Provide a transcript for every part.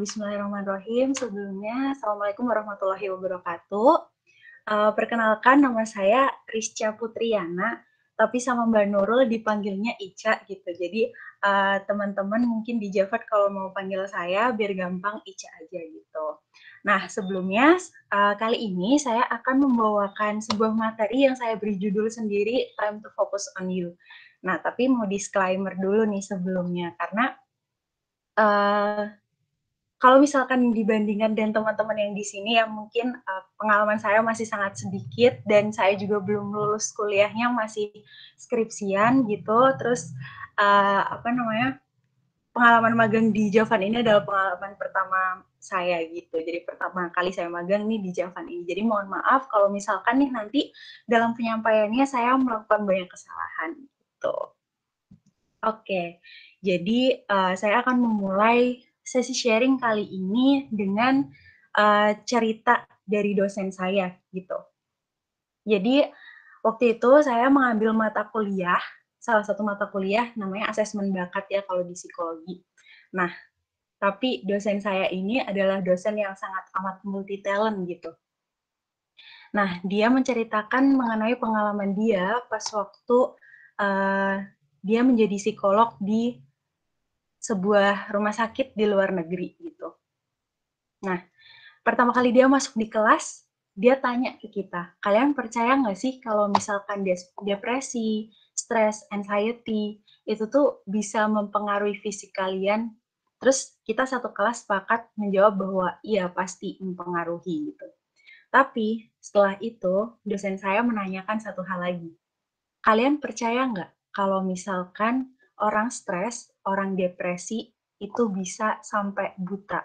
Bismillahirrahmanirrahim. Sebelumnya, Assalamualaikum warahmatullahi wabarakatuh. Perkenalkan, nama saya Rizcha Putriana, tapi sama Mbak Nurul dipanggilnya Ica gitu. Jadi teman-teman mungkin di Javat kalau mau panggil saya biar gampang Ica aja gitu. Nah, sebelumnya kali ini saya akan membawakan sebuah materi yang saya beri judul sendiri, Time to Focus on You. Nah, tapi mau disclaimer dulu nih sebelumnya, karena kalau misalkan dibandingkan dengan teman-teman yang di sini yang mungkin pengalaman saya masih sangat sedikit dan saya juga belum lulus kuliahnya, masih skripsian gitu. Terus pengalaman magang di Javan ini adalah pengalaman pertama saya gitu. Jadi pertama kali saya magang nih di Javan ini. Jadi mohon maaf kalau misalkan nih nanti dalam penyampaiannya saya melakukan banyak kesalahan gitu. Oke, jadi saya akan memulai sesi sharing kali ini dengan cerita dari dosen saya gitu. Jadi waktu itu saya mengambil mata kuliah, salah satu mata kuliah namanya asesmen bakat ya kalau di psikologi. Nah, tapi dosen saya ini adalah dosen yang sangat amat multi talent gitu. Nah, dia menceritakan mengenai pengalaman dia pas waktu dia menjadi psikolog di sebuah rumah sakit di luar negeri gitu. Nah, pertama kali dia masuk di kelas, dia tanya ke kita, kalian percaya nggak sih kalau misalkan depresi, stres, anxiety, itu tuh bisa mempengaruhi fisik kalian? Terus kita satu kelas sepakat menjawab bahwa iya pasti mempengaruhi gitu. Tapi setelah itu, dosen saya menanyakan satu hal lagi. Kalian percaya nggak kalau misalkan orang stres, orang depresi itu bisa sampai buta,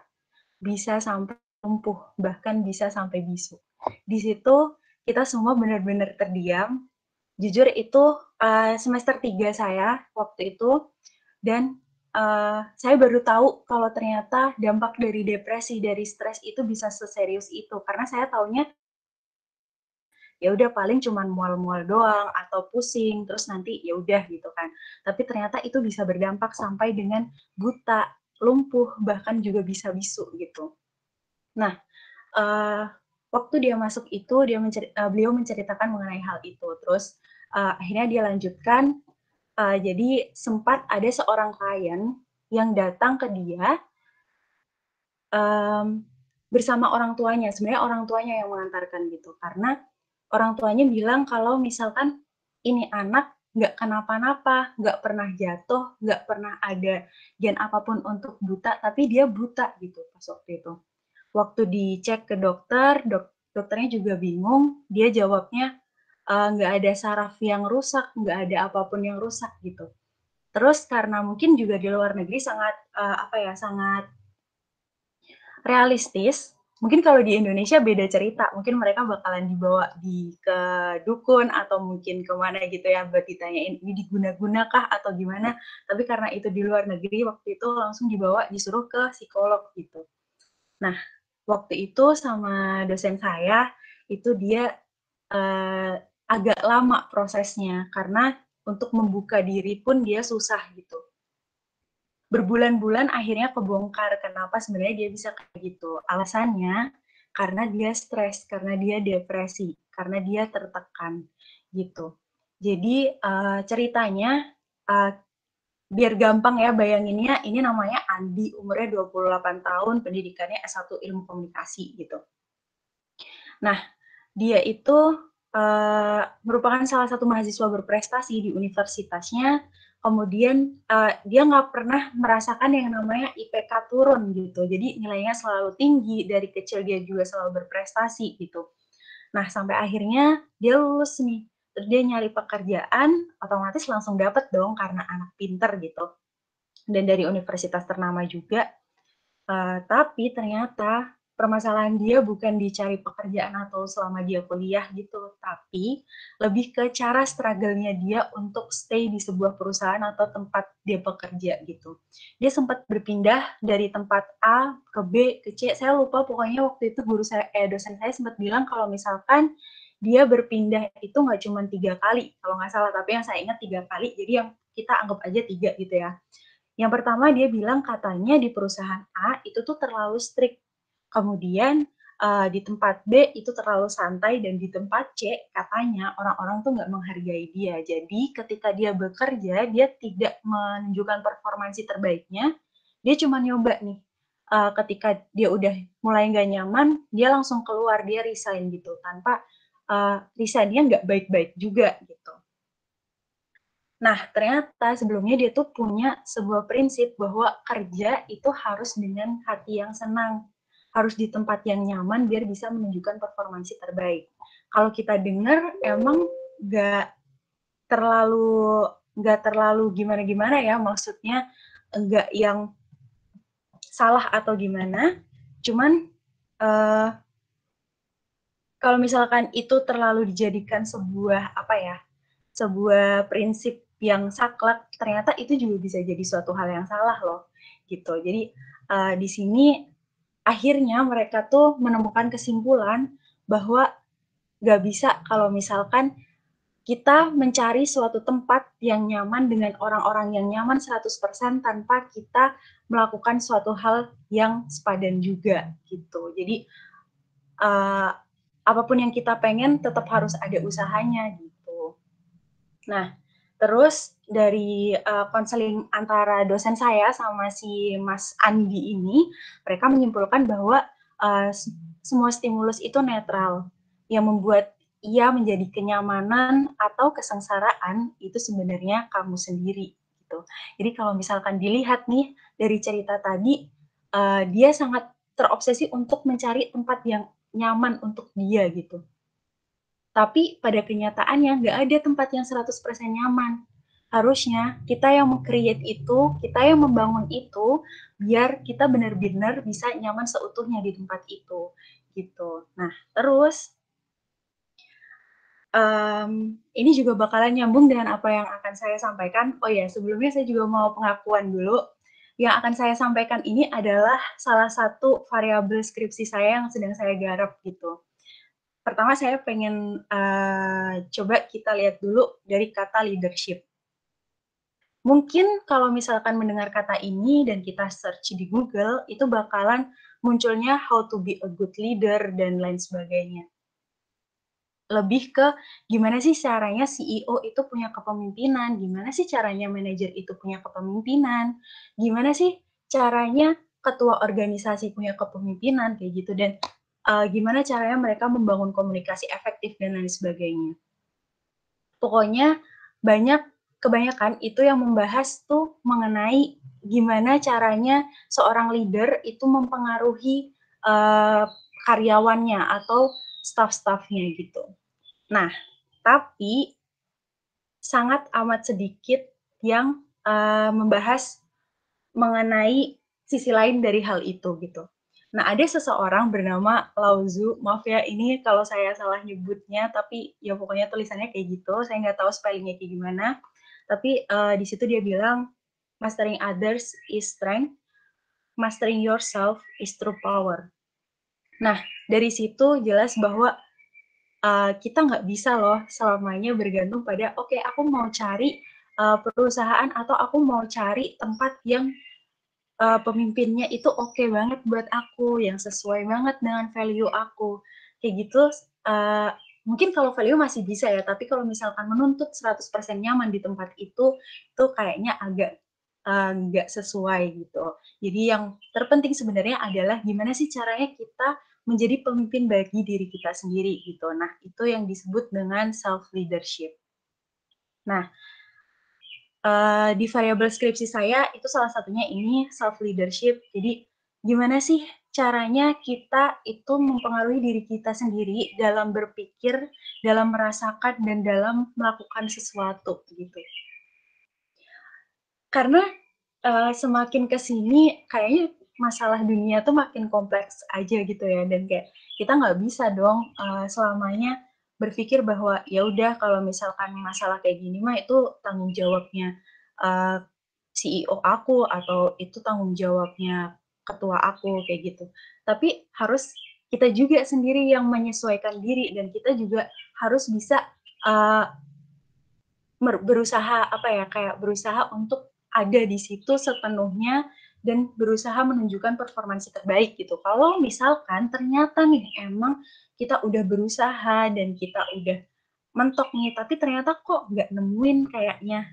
bisa sampai lumpuh, bahkan bisa sampai bisu. Di situ kita semua benar-benar terdiam. Jujur itu semester 3 saya waktu itu, dan saya baru tahu kalau ternyata dampak dari depresi, dari stres itu bisa seserius itu. Karena saya taunya ya udah paling cuman mual-mual doang atau pusing terus nanti ya udah gitu kan. Tapi ternyata itu bisa berdampak sampai dengan buta, lumpuh, bahkan juga bisa bisu gitu. Nah, waktu dia masuk itu beliau menceritakan mengenai hal itu. Terus akhirnya dia lanjutkan, jadi sempat ada seorang klien yang datang ke dia bersama orang tuanya. Sebenarnya orang tuanya yang mengantarkan gitu, karena orang tuanya bilang kalau misalkan ini anak nggak kenapa-napa, nggak pernah jatuh, nggak pernah ada gen apapun untuk buta, tapi dia buta gitu pas waktu itu. Waktu dicek ke dokter, dokternya juga bingung, dia jawabnya nggak ada saraf yang rusak, nggak ada apapun yang rusak gitu. Terus karena mungkin juga di luar negeri sangat sangat realistis. Mungkin kalau di Indonesia beda cerita, mungkin mereka bakalan dibawa ke dukun atau mungkin kemana gitu ya, buat ditanyain ini diguna-guna kah atau gimana. Tapi karena itu di luar negeri, waktu itu langsung dibawa disuruh ke psikolog gitu. Nah, waktu itu sama dosen saya, itu dia agak lama prosesnya, karena untuk membuka diri pun dia susah gitu. Berbulan-bulan akhirnya kebongkar kenapa sebenarnya dia bisa kayak gitu. Alasannya karena dia stres, karena dia depresi, karena dia tertekan gitu. Jadi ceritanya biar gampang ya bayanginnya, ini namanya Andi, umurnya 28 tahun, pendidikannya S1 Ilmu Komunikasi gitu. Nah, dia itu merupakan salah satu mahasiswa berprestasi di universitasnya, kemudian dia nggak pernah merasakan yang namanya IPK turun gitu, jadi nilainya selalu tinggi, dari kecil dia juga selalu berprestasi gitu. Nah, sampai akhirnya dia lulus nih, terus dia nyari pekerjaan, otomatis langsung dapet dong karena anak pinter gitu, dan dari universitas ternama juga. Tapi ternyata permasalahan dia bukan dicari pekerjaan atau selama dia kuliah gitu, tapi lebih ke cara struggle-nya dia untuk stay di sebuah perusahaan atau tempat dia bekerja gitu. Dia sempat berpindah dari tempat A ke B ke C, saya lupa pokoknya waktu itu dosen saya sempat bilang kalau misalkan dia berpindah itu nggak cuma 3 kali, kalau nggak salah, tapi yang saya ingat 3 kali, jadi yang kita anggap aja 3 gitu ya. Yang pertama dia bilang katanya di perusahaan A itu tuh terlalu strict. Kemudian di tempat B itu terlalu santai dan di tempat C katanya orang-orang tuh nggak menghargai dia. Jadi ketika dia bekerja dia tidak menunjukkan performansi terbaiknya. Dia cuma nyoba nih. Ketika dia udah mulai nggak nyaman, dia langsung keluar, dia resign gitu tanpa resign-nya nggak baik-baik juga gitu. Nah, ternyata sebelumnya dia tuh punya sebuah prinsip bahwa kerja itu harus dengan hati yang senang, harus di tempat yang nyaman biar bisa menunjukkan performansi terbaik. Kalau kita dengar emang nggak terlalu gimana-gimana ya, maksudnya enggak yang salah atau gimana, cuman uh, kalau misalkan itu terlalu dijadikan sebuah apa ya, sebuah prinsip yang saklek, ternyata itu juga bisa jadi suatu hal yang salah loh, gitu. Jadi di sini akhirnya mereka tuh menemukan kesimpulan bahwa nggak bisa kalau misalkan kita mencari suatu tempat yang nyaman dengan orang-orang yang nyaman 100% tanpa kita melakukan suatu hal yang sepadan juga gitu. Jadi apapun yang kita pengen tetap harus ada usahanya gitu. Nah, terus dari konseling antara dosen saya sama si Mas Andi ini, mereka menyimpulkan bahwa semua stimulus itu netral. Yang membuat ia menjadi kenyamanan atau kesengsaraan itu sebenarnya kamu sendiri gitu. Jadi kalau misalkan dilihat nih dari cerita tadi, dia sangat terobsesi untuk mencari tempat yang nyaman untuk dia gitu. Tapi pada kenyataannya nggak ada tempat yang 100% nyaman. Harusnya kita yang meng-create itu, kita yang membangun itu, biar kita benar-benar bisa nyaman seutuhnya di tempat itu. Gitu. Nah, terus ini juga bakalan nyambung dengan apa yang akan saya sampaikan. Oh ya, sebelumnya saya juga mau pengakuan dulu. Yang akan saya sampaikan ini adalah salah satu variabel skripsi saya yang sedang saya garap gitu. Pertama saya pengen coba kita lihat dulu dari kata leadership. Mungkin kalau misalkan mendengar kata ini dan kita search di Google, itu bakalan munculnya how to be a good leader dan lain sebagainya. Lebih ke gimana sih caranya CEO itu punya kepemimpinan, gimana sih caranya manajer itu punya kepemimpinan, gimana sih caranya ketua organisasi punya kepemimpinan, kayak gitu. Dan gimana caranya mereka membangun komunikasi efektif dan lain sebagainya. Pokoknya kebanyakan itu yang membahas tuh mengenai gimana caranya seorang leader itu mempengaruhi karyawannya atau staff-staffnya gitu. Nah, tapi sangat amat sedikit yang membahas mengenai sisi lain dari hal itu gitu. Nah, ada seseorang bernama Lao Tzu, maaf ya ini kalau saya salah nyebutnya, tapi ya pokoknya tulisannya kayak gitu, saya nggak tahu spellingnya kayak gimana, tapi di situ dia bilang, mastering others is strength, mastering yourself is true power. Nah, dari situ jelas bahwa kita nggak bisa loh selamanya bergantung pada, oke, aku mau cari perusahaan atau aku mau cari tempat yang pemimpinnya itu oke banget buat aku, yang sesuai banget dengan value aku. Kayak gitu, mungkin kalau value masih bisa ya, tapi kalau misalkan menuntut 100% nyaman di tempat itu kayaknya agak nggak sesuai gitu. Jadi yang terpenting sebenarnya adalah gimana sih caranya kita menjadi pemimpin bagi diri kita sendiri gitu. Nah, itu yang disebut dengan self leadership. Nah, di variabel skripsi saya itu salah satunya ini self leadership. Jadi gimana sih caranya kita itu mempengaruhi diri kita sendiri dalam berpikir, dalam merasakan dan dalam melakukan sesuatu gitu. Karena semakin kesini kayaknya masalah dunia tuh makin kompleks aja gitu ya, dan kayak kita nggak bisa dong selamanya berpikir bahwa ya udah kalau misalkan masalah kayak gini mah itu tanggung jawabnya CEO aku atau itu tanggung jawabnya ketua aku kayak gitu. Tapi harus kita juga sendiri yang menyesuaikan diri dan kita juga harus bisa uh, berusaha apa ya kayak berusaha untuk ada di situ sepenuhnya dan berusaha menunjukkan performansi terbaik gitu. Kalau misalkan ternyata nih emang kita udah berusaha dan kita udah mentok nih, tapi ternyata kok nggak nemuin kayaknya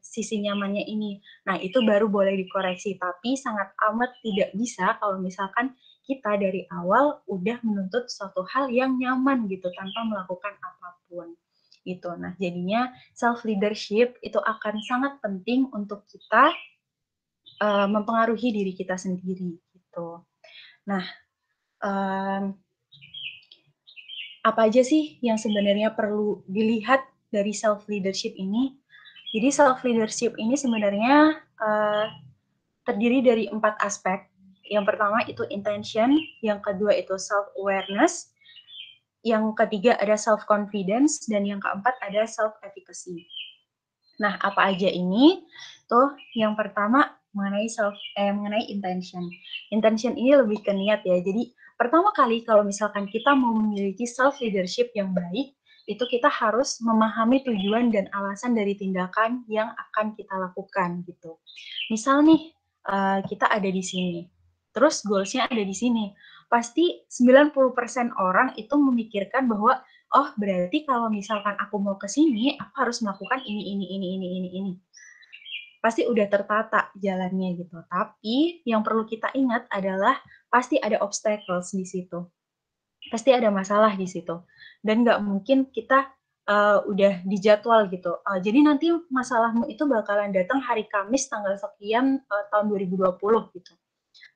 sisi nyamannya ini. Nah, itu baru boleh dikoreksi, tapi sangat amat tidak bisa kalau misalkan kita dari awal udah menuntut suatu hal yang nyaman gitu tanpa melakukan apapun. Gitu. Nah, jadinya self leadership itu akan sangat penting untuk kita mempengaruhi diri kita sendiri gitu. Nah, apa aja sih yang sebenarnya perlu dilihat dari self leadership ini? Jadi self leadership ini sebenarnya terdiri dari 4 aspek. Yang pertama itu intention, yang kedua itu self awareness, yang ketiga ada self confidence, dan yang keempat ada self efficacy. Nah, apa aja ini? Tuh, yang pertama mengenai intention. Intention ini lebih ke niat ya. Jadi, pertama kali kalau misalkan kita mau memiliki self leadership yang baik, itu kita harus memahami tujuan dan alasan dari tindakan yang akan kita lakukan gitu. Misal nih, kita ada di sini. Terus goals-nya ada di sini. Pasti 90% orang itu memikirkan bahwa oh berarti kalau misalkan aku mau ke sini, aku harus melakukan ini. Pasti udah tertata jalannya gitu. Tapi yang perlu kita ingat adalah pasti ada obstacles di situ. Pasti ada masalah di situ. Dan nggak mungkin kita udah dijadwal gitu. Jadi nanti masalahmu itu bakalan datang hari Kamis tanggal sekian tahun 2020 gitu.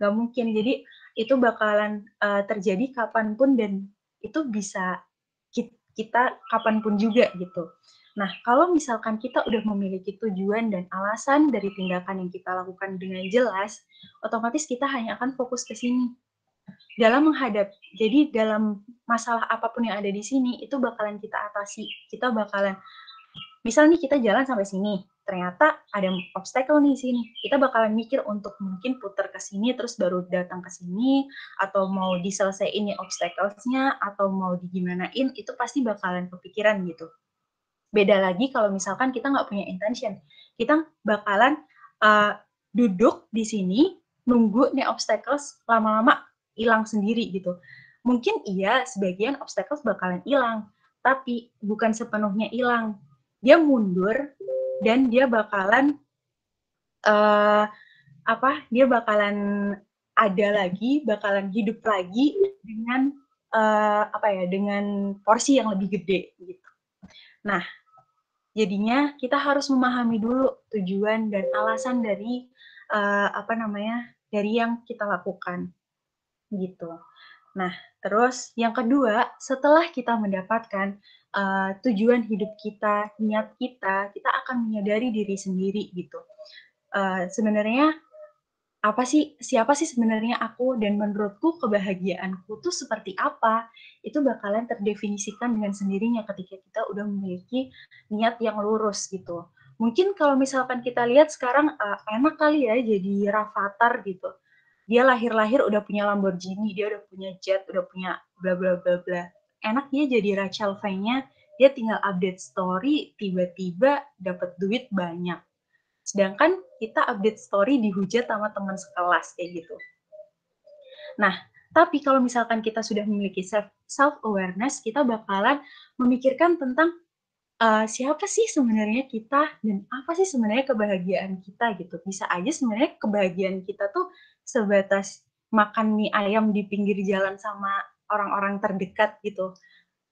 Nggak mungkin. Jadi itu bakalan terjadi kapanpun dan itu bisa kita kapanpun juga gitu. Nah, kalau misalkan kita udah memiliki tujuan dan alasan dari tindakan yang kita lakukan dengan jelas, otomatis kita hanya akan fokus ke sini. Jadi dalam masalah apapun yang ada di sini, itu bakalan kita atasi. Kita bakalan, misal nih kita jalan sampai sini, ternyata ada obstacle nih sini. Kita bakalan mikir untuk mungkin putar ke sini, terus baru datang ke sini, atau mau diselesaiin nih obstacles-nya, atau mau digimanain, itu pasti bakalan kepikiran gitu. Beda lagi kalau misalkan kita nggak punya intention. Kita bakalan duduk di sini, nunggu nih obstacles lama-lama hilang sendiri gitu. Mungkin iya sebagian obstacles bakalan hilang, tapi bukan sepenuhnya hilang. Dia mundur dan dia bakalan dia bakalan ada lagi, bakalan hidup lagi dengan dengan porsi yang lebih gede gitu. Nah, jadinya kita harus memahami dulu tujuan dan alasan dari dari yang kita lakukan gitu. Nah, terus yang kedua, setelah kita mendapatkan tujuan hidup kita, niat kita, kita akan menyadari diri sendiri gitu. Sebenarnya siapa sih sebenarnya aku, dan menurutku kebahagiaanku tuh seperti apa, itu bakalan terdefinisikan dengan sendirinya ketika kita udah memiliki niat yang lurus gitu. Mungkin kalau misalkan kita lihat sekarang enak kali ya jadi Rafathar gitu. Dia lahir-lahir udah punya Lamborghini, dia udah punya jet, udah punya bla bla bla bla. Enak dia jadi Rachel V-nya, dia tinggal update story, tiba-tiba dapat duit banyak. Sedangkan kita update story dihujat sama teman sekelas kayak gitu. Nah, tapi kalau misalkan kita sudah memiliki self awareness, kita bakalan memikirkan tentang siapa sih sebenarnya kita dan apa sih sebenarnya kebahagiaan kita gitu. Bisa aja sebenarnya kebahagiaan kita tuh sebatas makan mie ayam di pinggir jalan sama orang-orang terdekat gitu.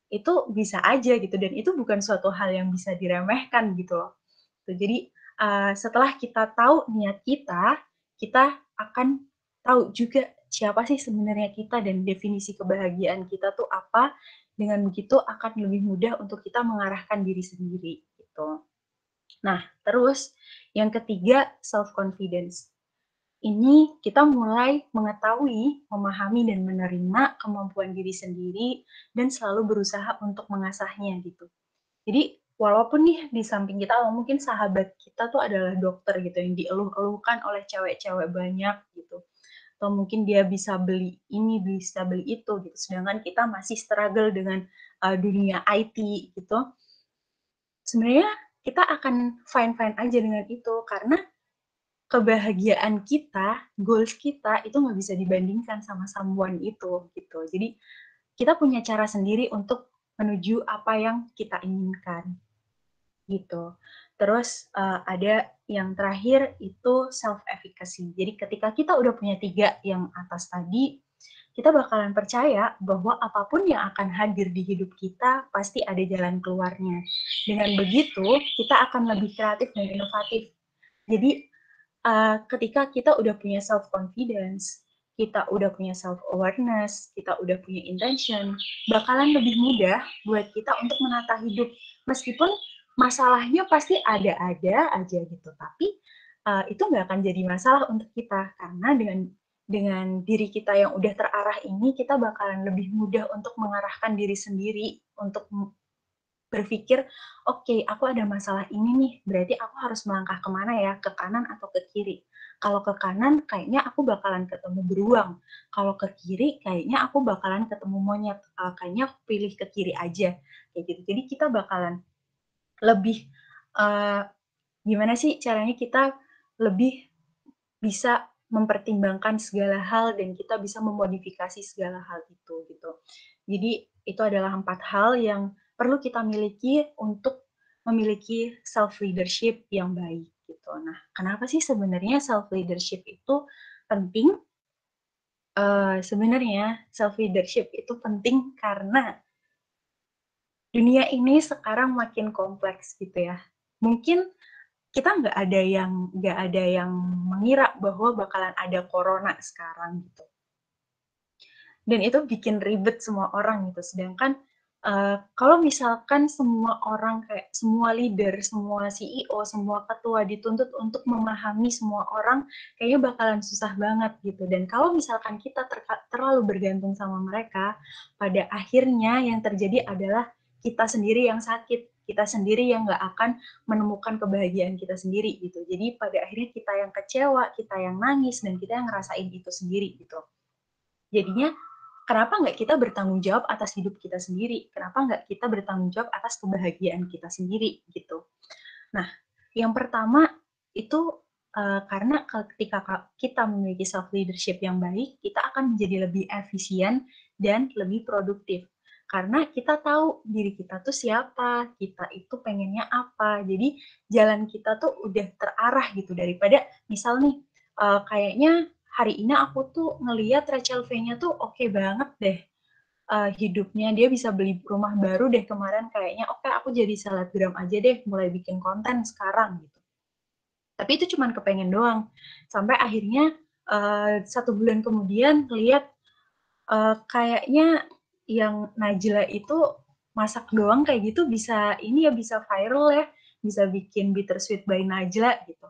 Itu bisa aja gitu, dan itu bukan suatu hal yang bisa diremehkan gitu loh. Jadi setelah kita tahu niat kita, kita akan tahu juga siapa sih sebenarnya kita dan definisi kebahagiaan kita tuh apa. Dengan begitu akan lebih mudah untuk kita mengarahkan diri sendiri gitu. Nah, terus yang ketiga self confidence. Ini kita mulai mengetahui, memahami dan menerima kemampuan diri sendiri dan selalu berusaha untuk mengasahnya gitu. Jadi walaupun nih di samping kita mungkin sahabat kita tuh adalah dokter gitu yang dieluh-eluhkan oleh cewek-cewek banyak gitu. Atau mungkin dia bisa beli ini, bisa beli itu gitu. Sedangkan kita masih struggle dengan dunia IT gitu. Sebenarnya kita akan fine-fine aja dengan itu karena kebahagiaan kita, goals kita itu nggak bisa dibandingkan sama someone itu gitu. Jadi kita punya cara sendiri untuk menuju apa yang kita inginkan gitu. Terus ada yang terakhir itu self efficacy. Jadi ketika kita udah punya 3 yang atas tadi, kita bakalan percaya bahwa apapun yang akan hadir di hidup kita pasti ada jalan keluarnya. Dengan begitu, kita akan lebih kreatif dan inovatif. Jadi ketika kita udah punya self confidence, kita udah punya self awareness, kita udah punya intention, bakalan lebih mudah buat kita untuk menata hidup. Meskipun masalahnya pasti ada-ada aja gitu, tapi itu nggak akan jadi masalah untuk kita karena dengan diri kita yang udah terarah ini, kita bakalan lebih mudah untuk mengarahkan diri sendiri untuk berpikir, oke, aku ada masalah ini nih, berarti aku harus melangkah kemana ya, ke kanan atau ke kiri. Kalau ke kanan, kayaknya aku bakalan ketemu beruang. Kalau ke kiri, kayaknya aku bakalan ketemu monyet. Kayaknya aku pilih ke kiri aja, kayak gitu. Jadi kita bakalan lebih gimana sih caranya kita lebih bisa mempertimbangkan segala hal dan kita bisa memodifikasi segala hal itu gitu. Jadi itu adalah 4 hal yang perlu kita miliki untuk memiliki self leadership yang baik gitu. Nah, kenapa sih sebenarnya self leadership itu penting? Sebenarnya self leadership itu penting karena dunia ini sekarang makin kompleks gitu ya. Mungkin kita nggak ada yang mengira bahwa bakalan ada corona sekarang gitu. Dan itu bikin ribet semua orang gitu. Sedangkan kalau misalkan semua orang kayak semua leader, semua CEO, semua ketua dituntut untuk memahami semua orang, kayaknya bakalan susah banget gitu. Dan kalau misalkan kita terlalu bergantung sama mereka, pada akhirnya yang terjadi adalah kita sendiri yang sakit, kita sendiri yang nggak akan menemukan kebahagiaan kita sendiri gitu. Jadi pada akhirnya kita yang kecewa, kita yang nangis, dan kita yang ngerasain itu sendiri gitu. Jadinya kenapa nggak kita bertanggung jawab atas hidup kita sendiri? Kenapa nggak kita bertanggung jawab atas kebahagiaan kita sendiri gitu? Nah, yang pertama itu karena ketika kita memiliki self leadership yang baik, kita akan menjadi lebih efisien dan lebih produktif. Karena kita tahu diri kita tuh siapa, kita itu pengennya apa. Jadi jalan kita tuh udah terarah gitu daripada misal nih kayaknya hari ini aku tuh ngeliat Rachel V-nya tuh oke banget deh hidupnya, dia bisa beli rumah baru deh kemarin, kayaknya oke aku jadi selebgram aja deh, mulai bikin konten sekarang gitu. Tapi itu cuman kepengen doang. Sampai akhirnya 1 bulan kemudian lihat kayaknya yang Najla itu masak doang kayak gitu bisa ini ya, bisa viral ya, bisa bikin Bittersweet by Najla gitu.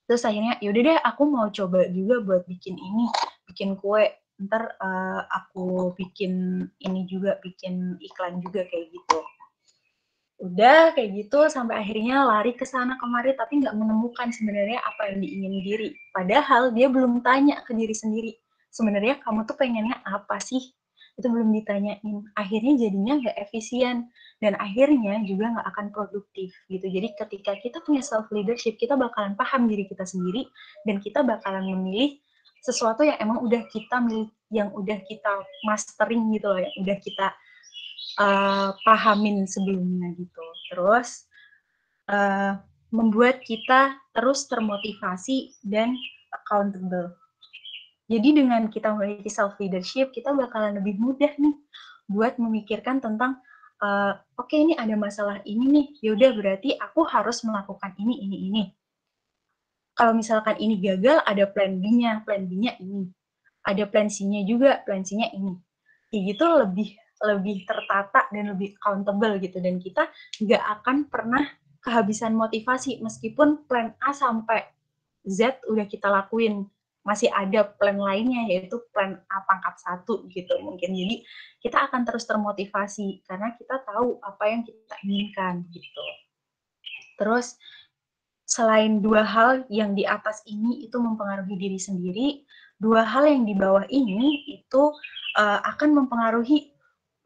Terus akhirnya yaudah deh aku mau coba juga buat bikin ini, bikin kue, ntar aku bikin ini juga, bikin iklan juga kayak gitu. Udah kayak gitu sampai akhirnya lari ke sana kemari tapi nggak menemukan sebenarnya apa yang diingini diri. Padahal dia belum tanya ke diri sendiri. Sebenarnya kamu tuh pengennya apa sih? Itu belum ditanyain. Akhirnya jadinya nggak efisien dan akhirnya juga nggak akan produktif gitu. Jadi ketika kita punya self leadership, kita bakalan paham diri kita sendiri dan kita bakalan memilih sesuatu yang emang udah kita milih, yang udah kita mastering gitu loh, yang udah kita pahamin sebelumnya gitu. Terus membuat kita terus termotivasi dan accountable. Jadi dengan kita memiliki self leadership, kita bakalan lebih mudah nih buat memikirkan tentang oke, ini ada masalah ini nih, yaudah berarti aku harus melakukan ini. Kalau misalkan ini gagal, ada plan B-nya ini. Ada plan C-nya juga, plan C-nya ini. Kayak gitu lebih tertata dan lebih accountable gitu. Dan kita nggak akan pernah kehabisan motivasi meskipun plan A sampai Z udah kita lakuin. Masih ada plan lainnya yaitu plan A pangkat 1 gitu mungkin. Jadi kita akan terus termotivasi karena kita tahu apa yang kita inginkan gitu. Terus selain 2 hal yang di atas ini itu mempengaruhi diri sendiri, 2 hal yang di bawah ini itu akan mempengaruhi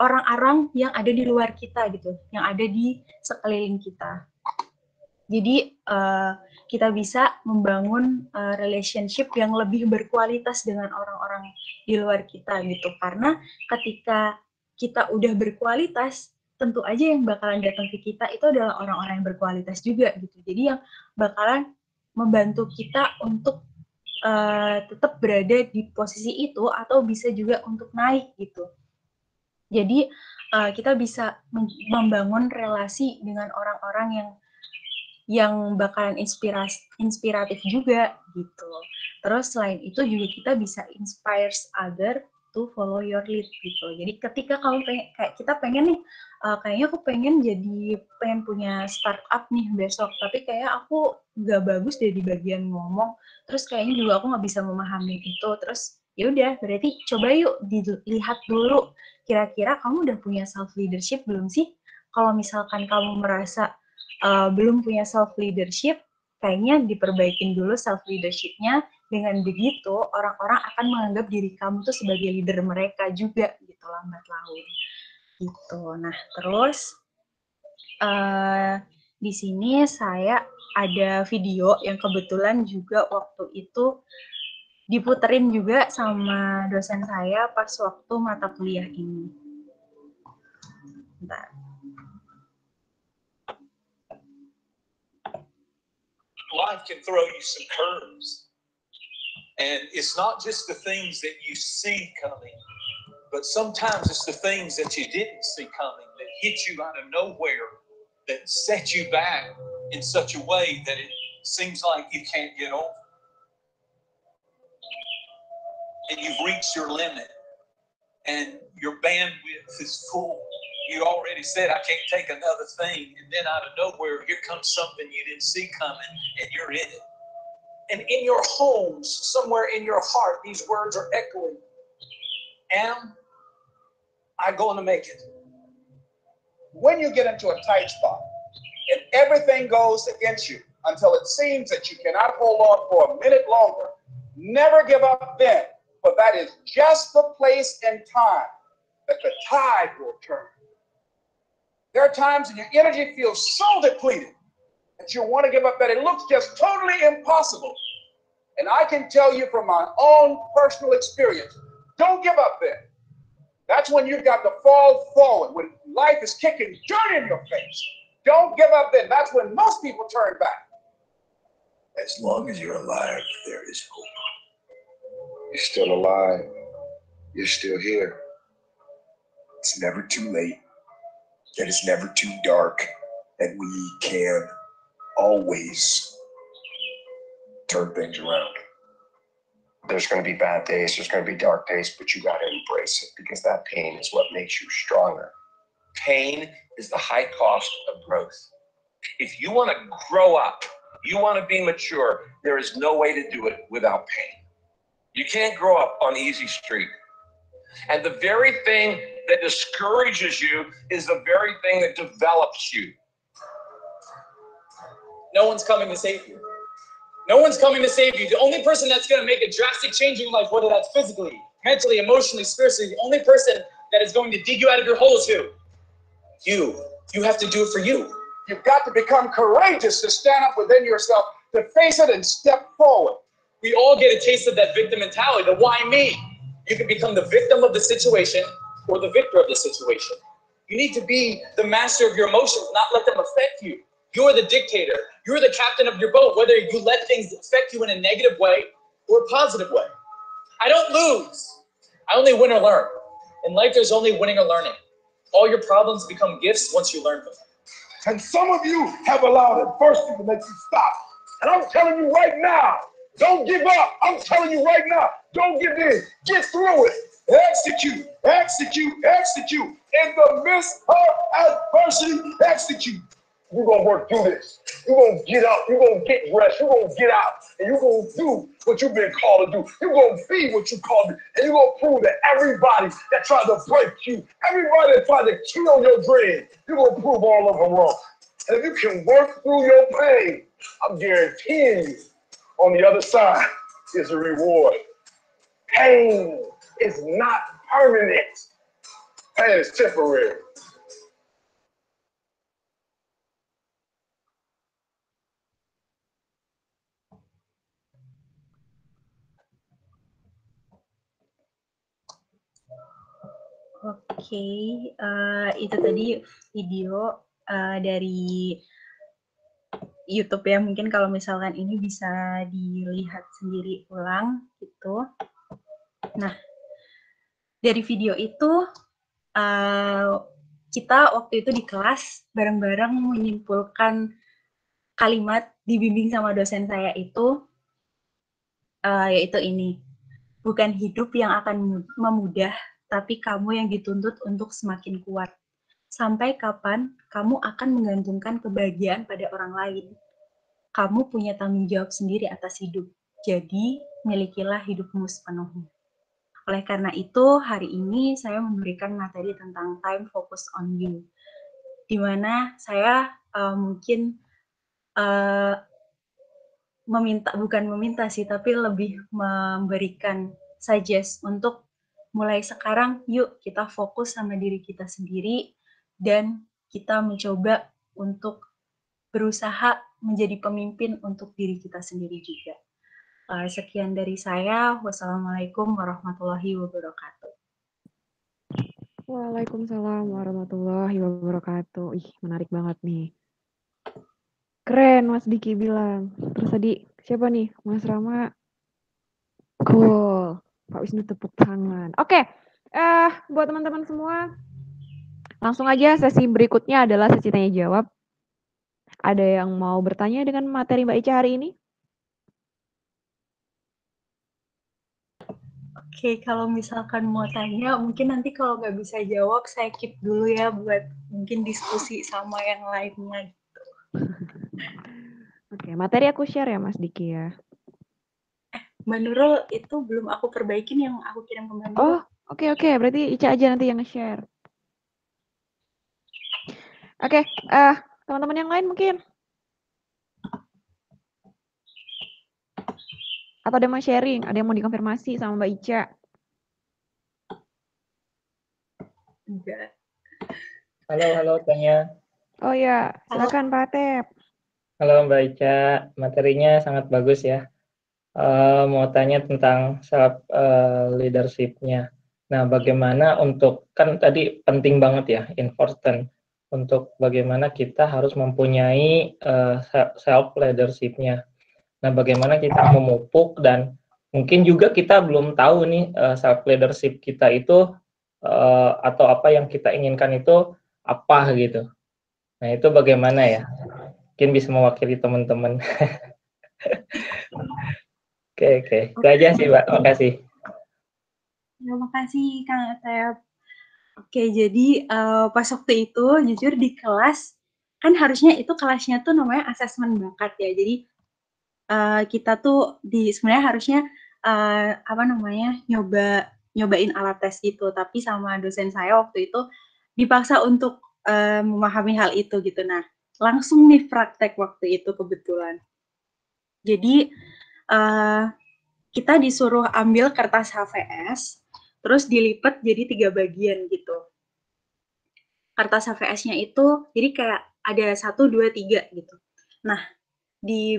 orang-orang yang ada di luar kita gitu, yang ada di sekeliling kita. Jadi kita bisa membangun relationship yang lebih berkualitas dengan orang-orang di luar kita gitu. Karena ketika kita udah berkualitas, tentu aja yang bakalan datang ke kita itu adalah orang-orang yang berkualitas juga gitu. Jadi yang bakalan membantu kita untuk tetap berada di posisi itu atau bisa juga untuk naik gitu. Jadi kita bisa membangun relasi dengan orang-orang yang bakalan inspiratif juga gitu. Terus selain itu juga kita bisa inspires other to follow your lead gitu. Jadi ketika kamu pengen, kayak kita pengen nih, kayaknya aku pengen punya startup nih besok, tapi kayak aku gak bagus deh di bagian ngomong, terus kayaknya juga aku nggak bisa memahami itu, terus ya udah berarti coba yuk dilihat dulu kira-kira kamu udah punya self leadership belum sih? Kalau misalkan kamu merasa belum punya self leadership, kayaknya diperbaikin dulu self leadershipnya. Dengan begitu orang-orang akan menganggap diri kamu tuh sebagai leader mereka juga gitu, lambat laun gitu. Nah terus di sini saya ada video yang kebetulan juga waktu itu diputerin juga sama dosen saya pas waktu mata kuliah ini. Bentar. Life can throw you some curves. And it's not just the things that you see coming, but sometimes it's the things that you didn't see coming that hit you out of nowhere, that set you back in such a way that it seems like you can't get over. And you've reached your limit, and your bandwidth is full. You already said, I can't take another thing, and then out of nowhere, here comes something you didn't see coming, and you're in it. And in your homes, somewhere in your heart, these words are echoing. Am I going to make it? When you get into a tight spot and everything goes against you until it seems that you cannot hold on for a minute longer, never give up then, for that is just the place and time that the tide will turn. There are times when your energy feels so depleted that you want to give up, that it looks just totally impossible. And I can tell you from my own personal experience, don't give up then. That's when you've got to fall forward, when life is kicking dirt in your face. Don't give up then. That's when most people turn back. As long as you're alive, there is hope. You're still alive. You're still here. It's never too late, yet it's never too dark, and we can always turn things around. There's going to be bad days, there's going to be dark days, but you got to embrace it, because that pain is what makes you stronger. Pain is the high cost of growth. If you want to grow up, you want to be mature, there is no way to do it without pain. You can't grow up on easy street. And the very thing that discourages you is the very thing that develops you. No one's coming to save you. No one's coming to save you. The only person that's going to make a drastic change in your life, whether that's physically, mentally, emotionally, spiritually, the only person that is going to dig you out of your hole is who? You. You have to do it for you. You've got to become courageous to stand up within yourself, to face it and step forward. We all get a taste of that victim mentality, the why me? You can become the victim of the situation or the victor of the situation. You need to be the master of your emotions, not let them affect you. You're the dictator. You're the captain of your boat, whether you let things affect you in a negative way or a positive way. I don't lose. I only win or learn. In life, there's only winning or learning. All your problems become gifts once you learn them. And some of you have allowed adversity to make you stop. And I'm telling you right now, don't give up. I'm telling you right now, don't give in. Get through it. Execute, execute, execute. In the midst of adversity, execute. You're going to work through this. You're going to get up. You're going to get rest. You're going to get out. And you're going to do what you've been called to do. You're going to be what you're called to do. And you're going to prove that everybody that tried to break you, everybody that tried to kill your dream, you're going to prove all of them wrong. And if you can work through your pain, I'm guaranteeing you, on the other side is a reward. Pain is not permanent. Pain is temporary. Oke, itu tadi video dari YouTube ya. Mungkin kalau misalkan ini bisa dilihat sendiri ulang gitu. Nah, dari video itu kita waktu itu di kelas bareng-bareng menyimpulkan kalimat dibimbing sama dosen saya itu yaitu ini. Bukan hidup yang akan memudah, tapi kamu yang dituntut untuk semakin kuat. Sampai kapan kamu akan menggantungkan kebahagiaan pada orang lain? Kamu punya tanggung jawab sendiri atas hidup. Jadi, milikilah hidupmu sepenuhnya. Oleh karena itu, hari ini saya memberikan materi tentang time focus on you. Di mana saya mungkin bukan meminta sih, tapi lebih memberikan suggest untuk mulai sekarang, yuk kita fokus sama diri kita sendiri dan kita mencoba untuk berusaha menjadi pemimpin untuk diri kita sendiri juga. Sekian dari saya. Wassalamualaikum warahmatullahi wabarakatuh. Waalaikumsalam warahmatullahi wabarakatuh. Ih, menarik banget nih. Keren, Mas Diki bilang. Terus tadi, siapa nih? Mas Rama. Cool. Pak Wisnu tepuk tangan. Oke, buat teman-teman semua, langsung aja sesi berikutnya adalah sesi tanya jawab. Ada yang mau bertanya dengan materi Mbak Ica hari ini? Oke, kalau misalkan mau tanya, mungkin nanti kalau nggak bisa jawab, saya keep dulu ya buat mungkin diskusi sama yang lainnya. Oke, materi aku share ya Mas Diki ya. Mbak Nurul itu belum aku perbaikin yang aku kirim ke Mbak Nurul. Oh, oke. Berarti Ica aja nanti yang nge-share. Oke, teman-teman yang lain mungkin? Atau ada yang mau sharing? Ada yang mau dikonfirmasi sama Mbak Ica? Enggak. Halo, tanya. Oh ya, silakan Pak Atep. Halo Mbak Ica, materinya sangat bagus ya. Mau tanya tentang self leadership-nya. Nah, bagaimana untuk, kan tadi penting banget ya, important, untuk bagaimana kita harus mempunyai self leadership-nya. Nah, bagaimana kita memupuk, dan mungkin juga kita belum tahu nih self leadership kita itu atau apa yang kita inginkan itu apa gitu. Nah, itu bagaimana ya? Mungkin bisa mewakili teman-teman. Oke. Itu aja sih, Mbak. Makasih. Terima kasih, Kang Atep. Oke, jadi pas waktu itu, jujur di kelas, kan harusnya itu kelasnya tuh namanya asesmen bakat ya. Jadi kita tuh sebenarnya harusnya nyobain alat tes gitu. Tapi sama dosen saya waktu itu dipaksa untuk memahami hal itu gitu. Nah, langsung nih praktek waktu itu kebetulan. Jadi kita disuruh ambil kertas HVS, terus dilipat jadi 3 bagian gitu. Kertas HVS-nya itu jadi kayak ada 1, 2, 3 gitu. Nah, di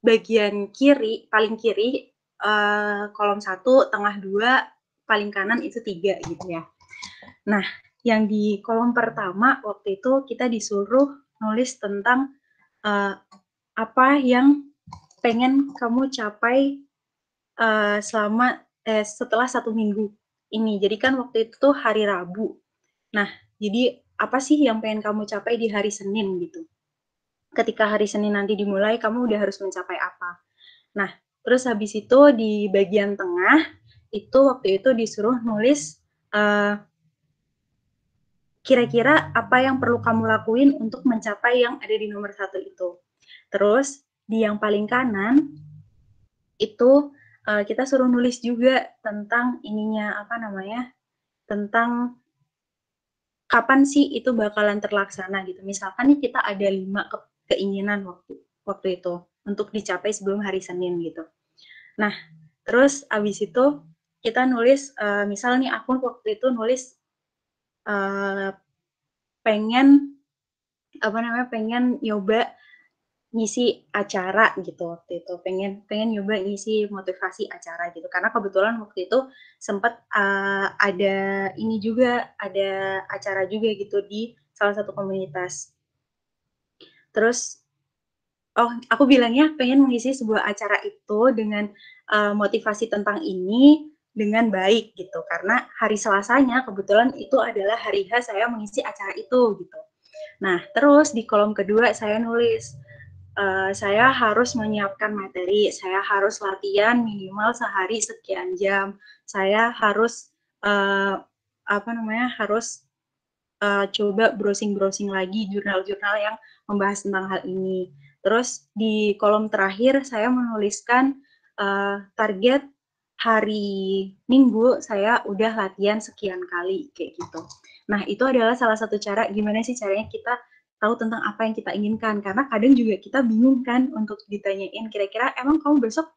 bagian kiri, paling kiri, kolom 1, tengah 2, paling kanan itu 3 gitu ya. Nah, yang di kolom pertama waktu itu kita disuruh nulis tentang apa yang pengen kamu capai setelah 1 minggu ini. Jadi kan waktu itu tuh hari Rabu. Nah, jadi apa sih yang pengen kamu capai di hari Senin gitu. Ketika hari Senin nanti dimulai, kamu udah harus mencapai apa. Nah, terus habis itu di bagian tengah, itu waktu itu disuruh nulis kira-kira apa yang perlu kamu lakuin untuk mencapai yang ada di nomor 1 itu. Terus di yang paling kanan, itu kita suruh nulis juga tentang tentang kapan sih itu bakalan terlaksana gitu. Misalkan nih kita ada 5 keinginan waktu itu untuk dicapai sebelum hari Senin gitu. Nah, terus abis itu kita nulis, misal nih aku waktu itu nulis pengen nyoba ngisi acara gitu waktu itu, pengen nyoba ngisi motivasi acara gitu, karena kebetulan waktu itu sempat ada ini juga, ada acara juga gitu di salah satu komunitas. Terus aku bilangnya pengen mengisi sebuah acara itu dengan motivasi tentang ini dengan baik gitu, karena hari Selasanya kebetulan itu adalah hari H saya mengisi acara itu gitu. Nah, terus di kolom kedua saya nulis, saya harus menyiapkan materi, saya harus latihan minimal sehari sekian jam, saya harus harus coba browsing-browsing lagi jurnal-jurnal yang membahas tentang hal ini. Terus di kolom terakhir saya menuliskan target hari Minggu saya udah latihan sekian kali kayak gitu. Nah, itu adalah salah satu cara gimana sih caranya kita tahu tentang apa yang kita inginkan, karena kadang juga kita bingung kan untuk ditanyain kira-kira emang kamu besok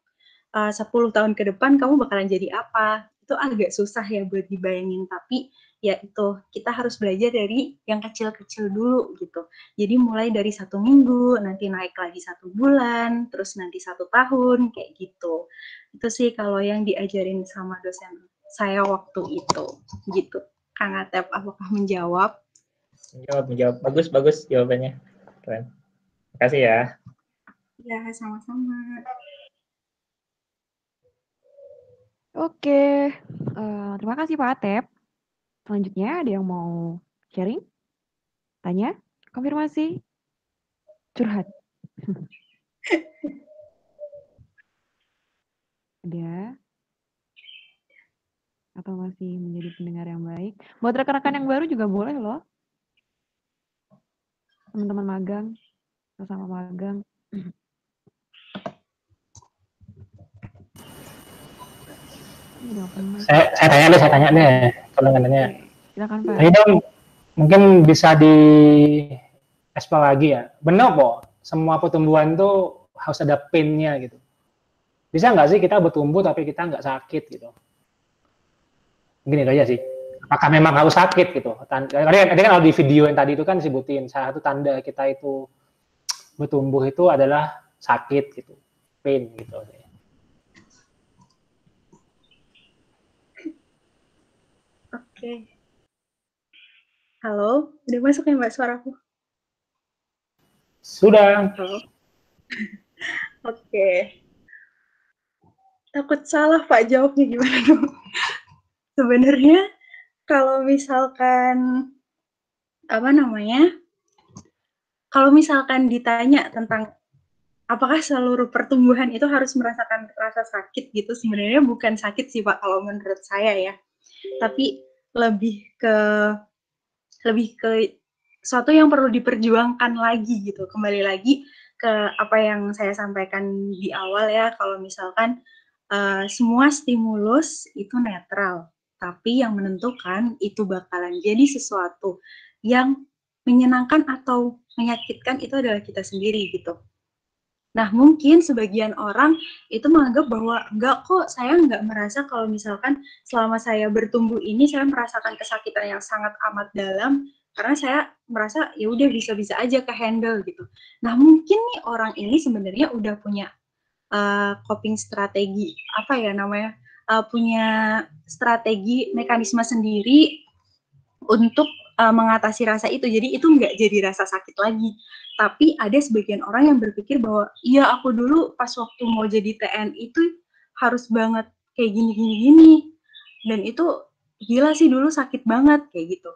10 tahun ke depan kamu bakalan jadi apa. Itu agak susah ya buat dibayangin, tapi ya itu kita harus belajar dari yang kecil-kecil dulu gitu. Jadi mulai dari 1 minggu, nanti naik lagi 1 bulan, terus nanti 1 tahun kayak gitu. Itu sih kalau yang diajarin sama dosen saya waktu itu gitu. Kang Atep, apakah menjawab? Menjawab. Bagus jawabannya. Keren. Makasih ya. Ya, sama-sama. Oke, terima kasih Pak Atep. Selanjutnya ada yang mau sharing? Tanya? Konfirmasi? Curhat? Ada? Atau masih menjadi pendengar yang baik? Buat rekan-rekan yang baru juga boleh loh. Teman-teman magang, sama magang. Saya tanya deh, kalau nanya. Silakan Pak. Tadi dong, mungkin bisa di explore lagi ya. Benar kok, semua pertumbuhan tuh harus ada pain-nya gitu. Bisa nggak sih kita bertumbuh tapi kita nggak sakit gitu? Mungkin itu aja sih. Apakah memang harus sakit gitu? Tadi kan di video yang tadi itu kan disebutin salah satu tanda kita itu bertumbuh itu adalah sakit gitu, pain gitu. Oke. Halo, udah masuk ya Mbak suaraku? Sudah. Halo. Oke. Takut salah Pak jawabnya gimana dong? Sebenarnya kalau misalkan kalau misalkan ditanya tentang apakah seluruh pertumbuhan itu harus merasakan rasa sakit gitu, sebenarnya bukan sakit sih Pak kalau menurut saya ya. Tapi lebih ke sesuatu yang perlu diperjuangkan lagi gitu. Kembali lagi ke apa yang saya sampaikan di awal ya, kalau misalkan semua stimulus itu netral, tapi yang menentukan itu bakalan jadi sesuatu yang menyenangkan atau menyakitkan itu adalah kita sendiri gitu. Nah, mungkin sebagian orang itu menganggap bahwa enggak kok, saya enggak merasa kalau misalkan selama saya bertumbuh ini saya merasakan kesakitan yang sangat amat dalam, karena saya merasa ya udah bisa-bisa aja ke-handle gitu. Nah, mungkin nih orang ini sebenarnya udah punya coping strategi, punya strategi mekanisme sendiri untuk mengatasi rasa itu. Jadi itu nggak jadi rasa sakit lagi. Tapi ada sebagian orang yang berpikir bahwa iya aku dulu pas waktu mau jadi TNI itu harus banget kayak gini. Dan itu gila sih dulu sakit banget kayak gitu.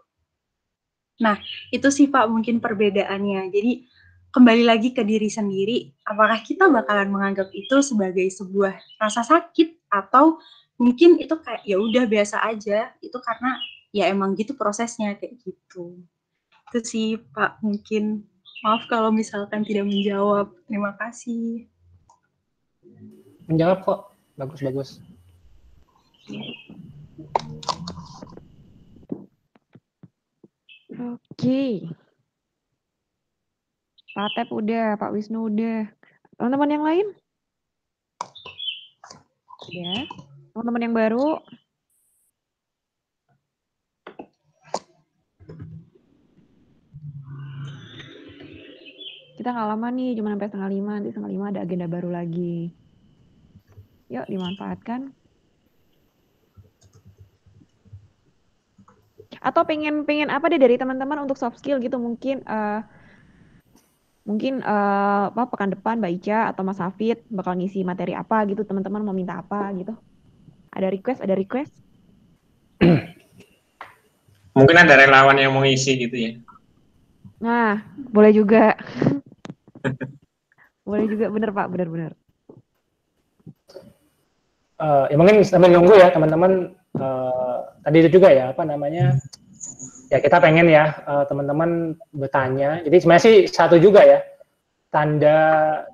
Nah, itu sih Pak mungkin perbedaannya. Jadi kembali lagi ke diri sendiri, apakah kita bakalan menganggap itu sebagai sebuah rasa sakit atau mungkin itu kayak ya udah biasa aja, itu karena ya emang gitu prosesnya kayak gitu. Itu sih Pak, mungkin maaf kalau misalkan tidak menjawab. Terima kasih. Menjawab kok, bagus. Oke. Pak Atep udah, Pak Wisnu udah. Teman-teman yang lain? Ya. Teman-teman yang baru? Kita kita nggak lama nih, cuma sampai 4:30, nanti 4:30 ada agenda baru lagi. Yuk, dimanfaatkan. Atau pengen apa deh dari teman-teman untuk soft skill gitu, mungkin pekan depan Mbak Ica atau Mas Hafid bakal ngisi materi apa gitu, teman-teman mau minta apa gitu. Ada request? Mungkin ada relawan yang mau ngisi gitu ya. Nah, boleh juga. Boleh juga, bener Pak, bener. Ya mungkin sambil nunggu ya teman-teman, tadi itu juga ya, ya kita pengen ya teman-teman bertanya. Jadi sebenarnya sih satu juga ya, tanda,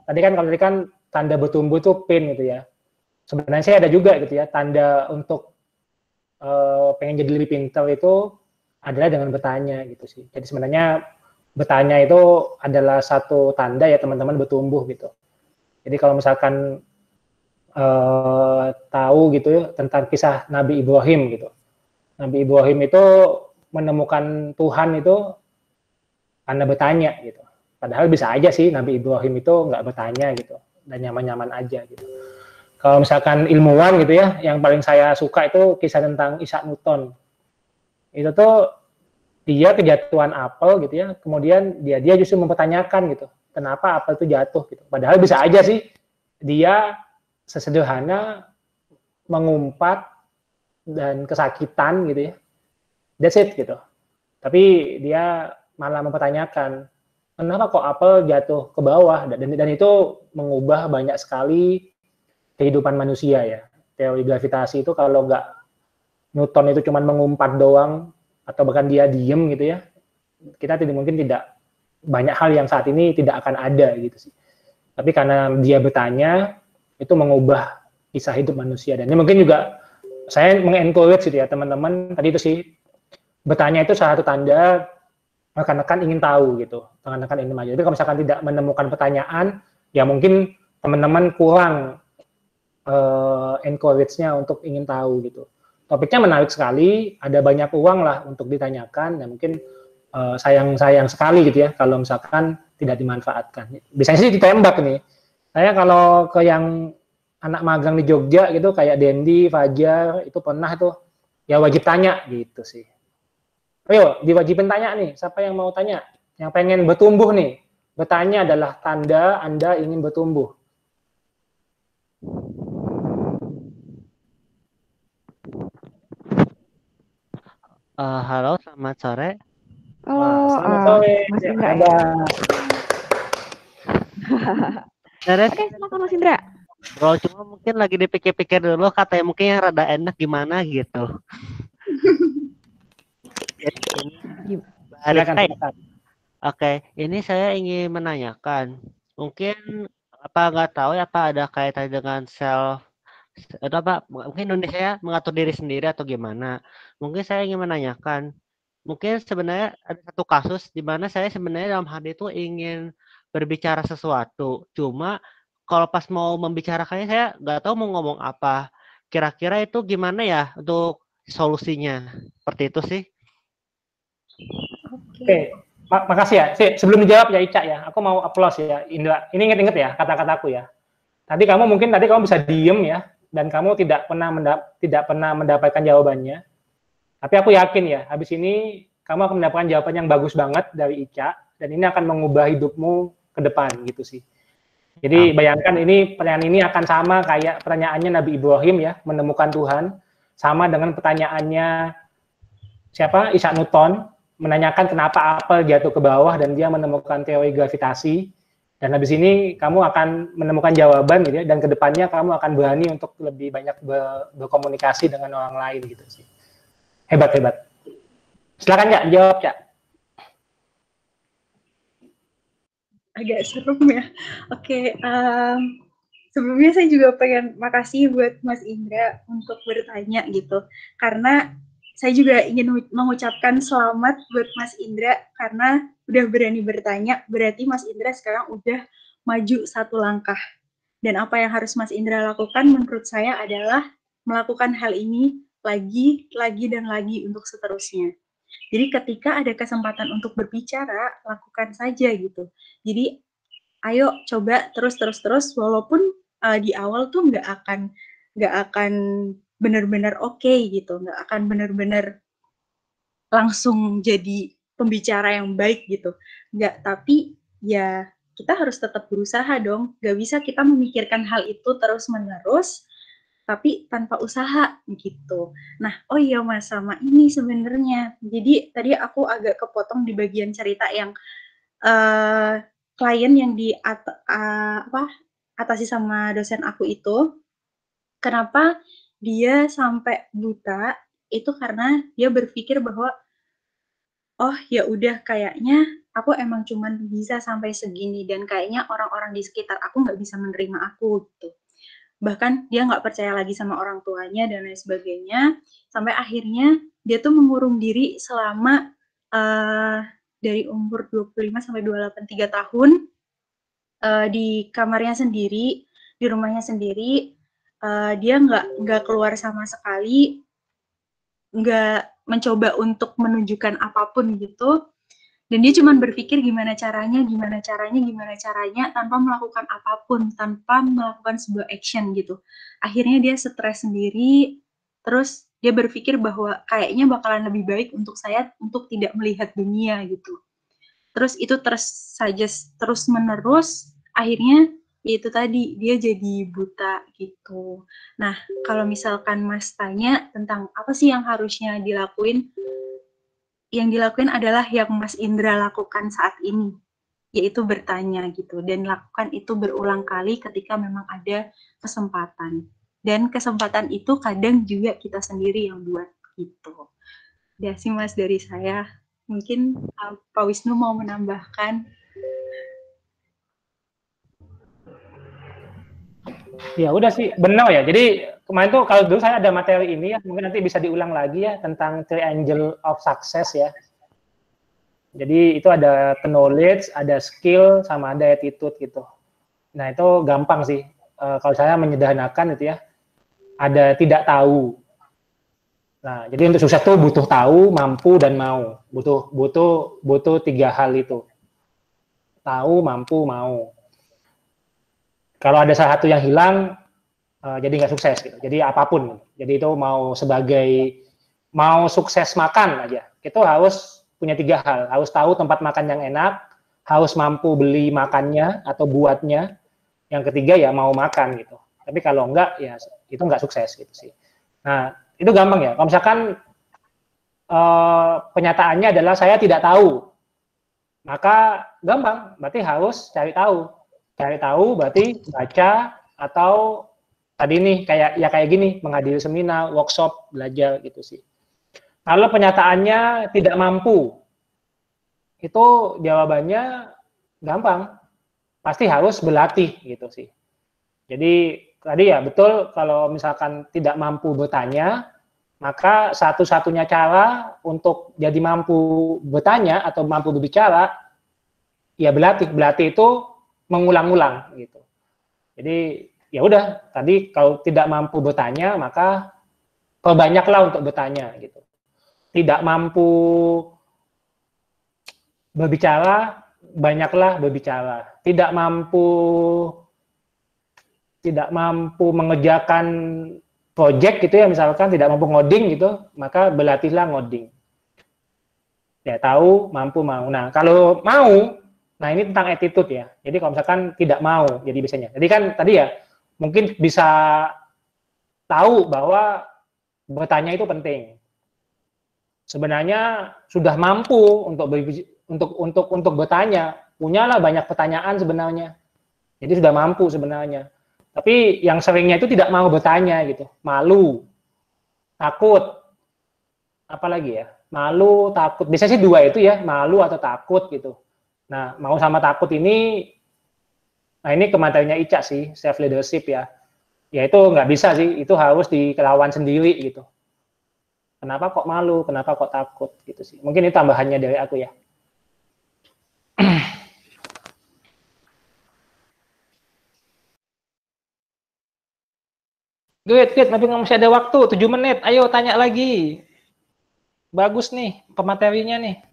tadi kan tanda bertumbuh itu pin gitu ya. Sebenarnya saya ada juga gitu ya, tanda untuk pengen jadi lebih pintar itu adalah dengan bertanya gitu sih. Jadi sebenarnya bertanya itu adalah satu tanda ya teman-teman bertumbuh gitu. Jadi kalau misalkan tahu gitu ya, tentang kisah Nabi Ibrahim gitu. Nabi Ibrahim itu menemukan Tuhan itu karena bertanya gitu. Padahal bisa aja sih Nabi Ibrahim itu nggak bertanya gitu dan nyaman-nyaman aja gitu. Kalau misalkan ilmuwan gitu ya, yang paling saya suka itu kisah tentang Isaac Newton. Itu tuh dia kejatuhan apel gitu ya, kemudian dia justru mempertanyakan gitu, kenapa apel itu jatuh gitu. Padahal bisa aja sih dia sesederhana mengumpat dan kesakitan gitu ya, that's it gitu. Tapi dia malah mempertanyakan kenapa kok apel jatuh ke bawah, dan itu mengubah banyak sekali kehidupan manusia ya. Teori gravitasi itu kalau nggak Newton itu cuma mengumpat doang atau bahkan dia diem gitu ya, kita mungkin tidak banyak hal yang saat ini tidak akan ada gitu sih. Tapi karena dia bertanya, itu mengubah kisah hidup manusia. Dan ini mungkin juga saya mengencourage gitu ya teman-teman, tadi itu sih, bertanya itu salah satu tanda rekan-rekan ingin tahu gitu, rekan-rekan ingin maju. Jadi kalau misalkan tidak menemukan pertanyaan, ya mungkin teman-teman kurang encourage-nya untuk ingin tahu gitu. Topiknya menarik sekali, ada banyak uang lah untuk ditanyakan, ya mungkin sayang sekali gitu ya kalau misalkan tidak dimanfaatkan. Biasanya sih ditembak nih. Saya kalau ke yang anak magang di Jogja gitu, kayak Dendi, Fajar, itu pernah tuh, ya wajib tanya gitu sih. Ayo, diwajibin tanya nih, siapa yang mau tanya? Yang pengen bertumbuh nih, bertanya adalah tanda Anda ingin bertumbuh. Halo, selamat sore. Halo, selamat sore. Mas Indra ya. Oke, silakan Mas Indra. Bro, cuma mungkin lagi dipikir-pikir dulu, katanya mungkin yang rada enak gimana gitu. Oke, ini saya ingin menanyakan, mungkin nggak tahu ya apa ada kaitan dengan self atau apa, mungkin Indonesia mengatur diri sendiri atau gimana. Mungkin saya ingin menanyakan, mungkin sebenarnya ada satu kasus di mana saya sebenarnya dalam hati itu ingin berbicara sesuatu, cuma kalau pas mau membicarakannya saya nggak tahu mau ngomong apa. Kira-kira itu gimana ya untuk solusinya? Seperti itu sih. Oke, makasih ya. Sebelum dijawab ya Ica ya, aku mau applause ya Indra. Ini inget-inget ya kata-kataku ya. Tadi kamu bisa diem ya, dan kamu tidak pernah mendapatkan jawabannya. Tapi aku yakin ya, habis ini kamu akan mendapatkan jawaban yang bagus banget dari Ica, dan ini akan mengubah hidupmu ke depan gitu sih. Jadi bayangkan pertanyaan ini akan sama kayak pertanyaannya Nabi Ibrahim ya, menemukan Tuhan, sama dengan pertanyaannya siapa? Isaac Newton, menanyakan kenapa apel jatuh ke bawah dan dia menemukan teori gravitasi. Dan habis ini kamu akan menemukan jawaban gitu ya, dan kedepannya kamu akan berani untuk lebih banyak berkomunikasi dengan orang lain gitu sih. Hebat. Silakan Kak, jawab Kak. Agak serem ya. Oke, sebelumnya saya juga pengen makasih buat Mas Indra untuk bertanya gitu. Karena saya juga ingin mengucapkan selamat buat Mas Indra karena udah berani bertanya, berarti Mas Indra sekarang udah maju satu langkah. Dan apa yang harus Mas Indra lakukan menurut saya adalah melakukan hal ini lagi dan lagi untuk seterusnya. Jadi ketika ada kesempatan untuk berbicara, lakukan saja gitu. Jadi ayo coba terus walaupun di awal tuh nggak akan benar-benar oke gitu, nggak akan benar-benar langsung jadi pembicara yang baik gitu, nggak, tapi ya kita harus tetap berusaha dong, nggak bisa kita memikirkan hal itu terus-menerus tapi tanpa usaha gitu. Nah, oh iya Mas, sama ini sebenarnya. Jadi tadi aku agak kepotong di bagian cerita yang klien yang atasi sama dosen aku itu, kenapa dia sampai buta, itu karena dia berpikir bahwa, oh ya udah kayaknya aku emang cuman bisa sampai segini dan kayaknya orang-orang di sekitar aku nggak bisa menerima aku gitu. Bahkan dia nggak percaya lagi sama orang tuanya dan lain sebagainya, sampai akhirnya dia tuh mengurung diri selama dari umur 25 sampai 28, 3 tahun di kamarnya sendiri, di rumahnya sendiri, dia nggak keluar sama sekali, nggak mencoba untuk menunjukkan apapun gitu, dan dia cuma berpikir gimana caranya, tanpa melakukan apapun, tanpa melakukan sebuah action gitu. Akhirnya dia stres sendiri, terus dia berpikir bahwa kayaknya bakalan lebih baik untuk saya untuk tidak melihat dunia gitu. Terus itu terus menerus, akhirnya itu tadi dia jadi buta gitu. Nah, kalau misalkan Mas tanya tentang apa sih yang harusnya dilakuin, yang dilakuin adalah yang Mas Indra lakukan saat ini, yaitu bertanya gitu, dan lakukan itu berulang kali ketika memang ada kesempatan. Dan kesempatan itu kadang juga kita sendiri yang buat gitu. Ya sih Mas dari saya. Mungkin Pak Wisnu mau menambahkan. Ya udah sih, benar ya. Jadi kemarin tuh kalau dulu saya ada materi ini ya, mungkin nanti bisa diulang lagi ya tentang triangle of success ya. Jadi itu ada knowledge, ada skill, sama ada attitude gitu. Nah itu gampang sih. Kalau saya menyederhanakan itu ya, ada tidak tahu. Nah jadi untuk sukses tuh butuh tahu, mampu, dan mau. Butuh 3 hal itu. Tahu, mampu, mau. Kalau ada salah satu yang hilang, jadi nggak sukses gitu. Jadi apapun. Jadi itu mau sukses makan aja, itu harus punya 3 hal. Harus tahu tempat makan yang enak, harus mampu beli makannya atau buatnya. Yang ketiga ya mau makan gitu. Tapi kalau enggak ya itu nggak sukses gitu sih. Nah itu gampang ya. Kalau misalkan penyataannya adalah saya tidak tahu, maka gampang. Berarti harus cari tahu. Cari tahu berarti baca atau tadi nih kayak gini, menghadiri seminar, workshop, belajar gitu sih. Kalau penyataannya tidak mampu, itu jawabannya gampang, pasti harus berlatih gitu sih. Jadi tadi ya betul, kalau misalkan tidak mampu bertanya, maka satu-satunya cara untuk jadi mampu bertanya atau mampu berbicara, ya berlatih. Berlatih itu mengulang-ulang gitu. Jadi ya udah, tadi kalau tidak mampu bertanya, maka perbanyaklah untuk bertanya gitu. Tidak mampu berbicara, banyaklah berbicara. Tidak mampu mengerjakan project gitu ya, misalkan tidak mampu ngoding gitu, maka berlatihlah ngoding. Ya tahu, mampu, mau. Nah kalau mau, nah ini tentang attitude ya. Jadi kalau misalkan tidak mau, jadi biasanya. Jadi kan tadi ya, mungkin bisa tahu bahwa bertanya itu penting. Sebenarnya sudah mampu untuk bertanya, punyalah banyak pertanyaan sebenarnya. Jadi sudah mampu sebenarnya. Tapi yang seringnya itu tidak mau bertanya gitu, malu, takut, apalagi ya, malu, takut. Biasanya sih 2 itu ya, malu atau takut gitu. Nah, mau sama takut ini, nah ini kematerinya Ica sih, self leadership ya. Ya itu nggak bisa sih, itu harus dilawan sendiri gitu. Kenapa kok malu, kenapa kok takut gitu sih. Mungkin ini tambahannya dari aku ya. Good, tapi masih ada waktu, 7 menit. Ayo tanya lagi. Bagus nih pematerinya nih.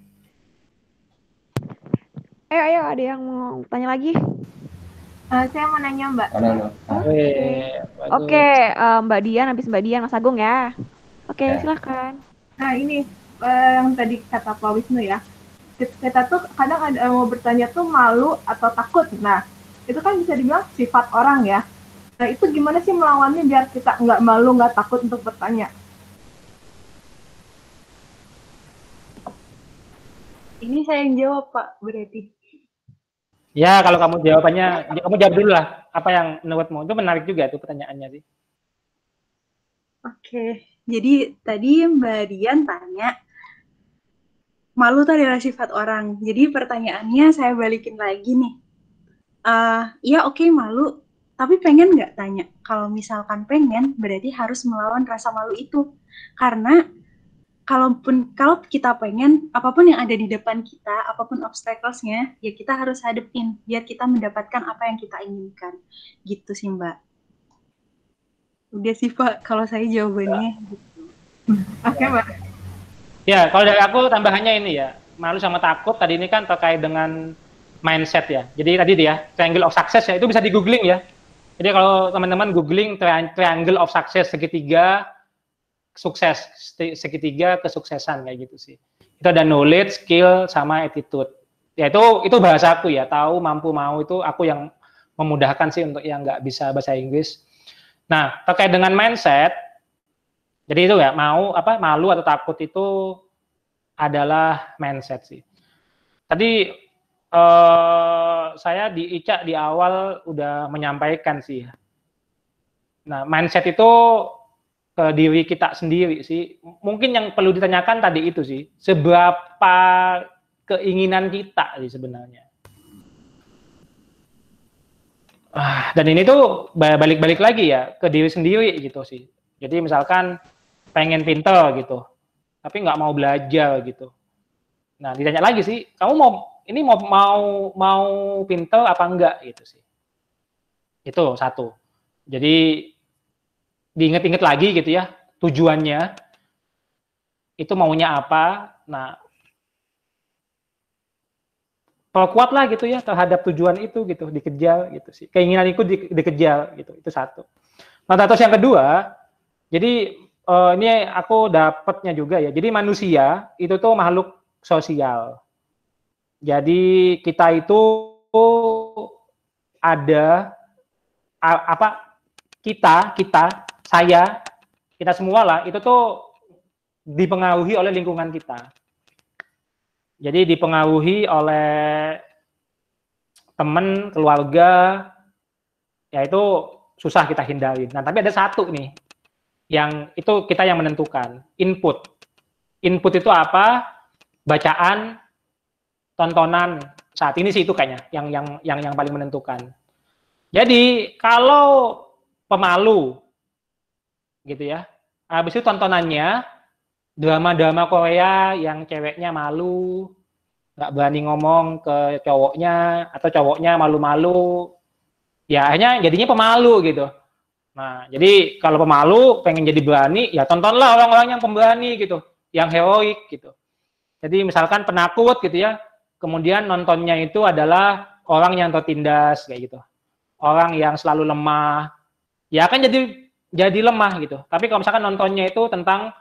Ayo, ada yang mau tanya lagi? Saya mau nanya Mbak. Oke, Mbak Dian, habis Mbak Dian, Mas Agung ya. Oke, silahkan. Nah ini yang tadi kata Pak Wisnu ya. Kita tuh kadang ada mau bertanya tuh malu atau takut. Nah, itu kan bisa dibilang sifat orang ya. Nah, itu gimana sih melawannya biar kita nggak malu, nggak takut untuk bertanya? Ini saya yang jawab, Pak, berarti. Ya, kalau kamu jawabannya, kamu jawab dulu lah. Apa yang menurutmu? Itu menarik juga tuh pertanyaannya sih. Oke, jadi tadi Mbak Dian tanya, malu itu adalah sifat orang. Jadi pertanyaannya saya balikin lagi nih. Ya oke, malu, tapi pengen nggak tanya? Kalau misalkan pengen, berarti harus melawan rasa malu itu. Karena kalau kita pengen, apapun yang ada di depan kita, apapun obstacles-nya, ya kita harus hadepin, biar kita mendapatkan apa yang kita inginkan. Gitu sih, Mbak. Udah sih, Pak, kalau saya jawabannya. Gitu. Oke, Mbak. Ya, kalau dari aku tambahannya ini ya, malu sama takut tadi ini kan terkait dengan mindset ya. Jadi tadi dia triangle of success ya, itu bisa di googling ya. Jadi kalau teman-teman googling triangle of success, segitiga sukses, segitiga kesuksesan kayak gitu sih. Itu ada knowledge, skill, sama attitude. Ya itu bahasa aku ya, tahu, mampu, mau, itu aku yang memudahkan sih untuk yang nggak bisa bahasa Inggris. Nah, terkait dengan mindset, jadi itu ya, malu atau takut itu adalah mindset sih. Tadi saya di Ica di awal udah menyampaikan sih. Nah, mindset itu ke diri kita sendiri sih. Mungkin yang perlu ditanyakan tadi itu sih, seberapa keinginan kita sih sebenarnya. Dan ini tuh balik-balik lagi ya ke diri sendiri gitu sih. Jadi misalkan pengen pinter gitu, tapi nggak mau belajar gitu. Nah, ditanya lagi sih, kamu mau pinter apa enggak gitu sih. Itu satu. Jadi diinget-inget lagi gitu ya, tujuannya itu maunya apa. Nah, perkuatlah gitu ya terhadap tujuan itu gitu, dikejar gitu sih. Keinginan itu dikejar gitu, itu satu. Nah, terus yang kedua, jadi ini aku dapatnya juga ya. Jadi manusia itu tuh makhluk sosial. Jadi kita itu ada kita semua lah itu tuh dipengaruhi oleh lingkungan kita. Jadi dipengaruhi oleh teman, keluarga, ya itu susah kita hindari. Nah, tapi ada satu nih, yang itu kita yang menentukan, input. Input itu apa? Bacaan, tontonan. Saat ini sih itu kayaknya yang paling menentukan. Jadi kalau pemalu, gitu ya, habis itu tontonannya drama-drama Korea yang ceweknya malu, nggak berani ngomong ke cowoknya, atau cowoknya malu-malu, ya akhirnya jadinya pemalu gitu. Nah, jadi kalau pemalu pengen jadi berani, ya tontonlah orang-orang yang pemberani gitu, yang heroik gitu. Jadi misalkan penakut gitu ya, kemudian nontonnya itu adalah orang yang tertindas kayak gitu, orang yang selalu lemah, ya akan jadi lemah gitu. Tapi kalau misalkan nontonnya itu tentang